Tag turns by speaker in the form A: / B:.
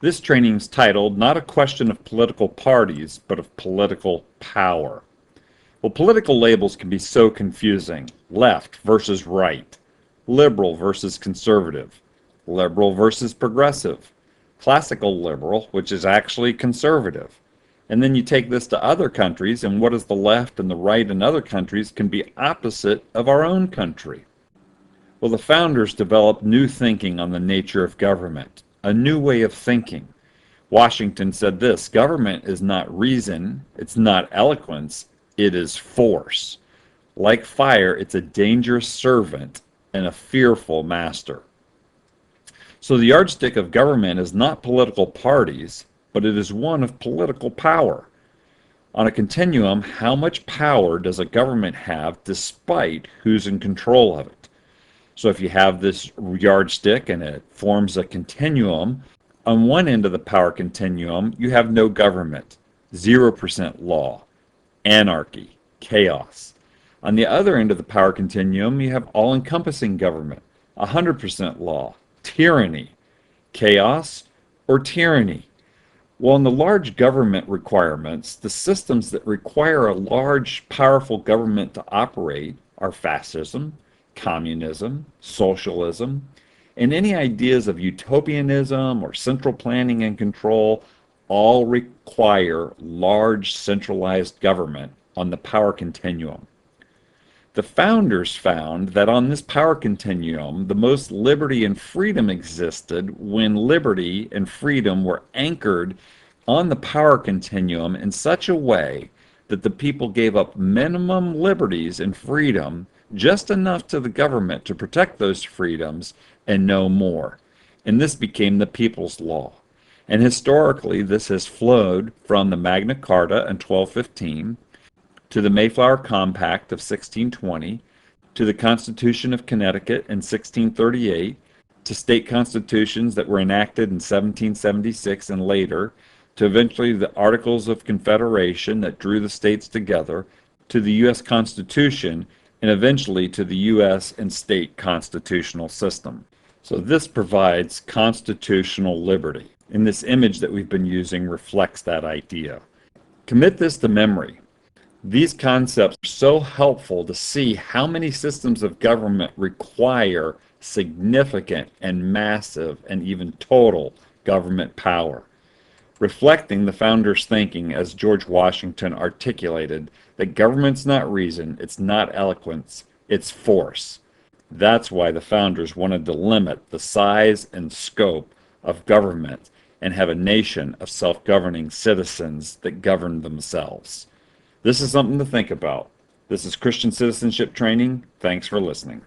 A: This training is titled Not a Question of Political Parties, but of Political Power. Well, political labels can be so confusing. Left versus right, liberal versus conservative, liberal versus progressive, classical liberal, which is actually conservative. And then you take this to other countries, and what is the left and the right in other countries can be opposite of our own country. Well, the founders developed new thinking on the nature of government, a new way of thinking. Washington said this: government is not reason, it's not eloquence, it is force. Like fire, it's a dangerous servant and a fearful master. So the yardstick of government is not political parties, but it is one of political power. On a continuum, how much power does a government have despite who's in control of it? So if you have this yardstick and it forms a continuum, on one end of the power continuum, you have no government, 0% law, anarchy, chaos. On the other end of the power continuum, you have all-encompassing government, 100% law, tyranny, chaos, or tyranny. Well, in the large government requirements, the systems that require a large, powerful government to operate are fascism, communism, socialism, and any ideas of utopianism or central planning and control all require large centralized government on the power continuum. The founders found that on this power continuum, the most liberty and freedom existed when liberty and freedom were anchored on the power continuum in such a way that the people gave up minimum liberties and freedom, just enough to the government to protect those freedoms and no more. And this became the people's law. And historically, this has flowed from the Magna Carta in 1215 to the Mayflower Compact of 1620, to the Constitution of Connecticut in 1638, to state constitutions that were enacted in 1776 and later, to eventually the Articles of Confederation that drew the states together, to the U.S. Constitution, and eventually to the U.S. and state constitutional system. So this provides constitutional liberty. And this image that we've been using reflects that idea. Commit this to memory. These concepts are so helpful to see how many systems of government require significant and massive and even total government power, reflecting the founders' thinking as George Washington articulated that government's not reason, it's not eloquence, it's force. That's why the founders wanted to limit the size and scope of government and have a nation of self-governing citizens that govern themselves. This is something to think about. This is Christian Citizenship Training. Thanks for listening.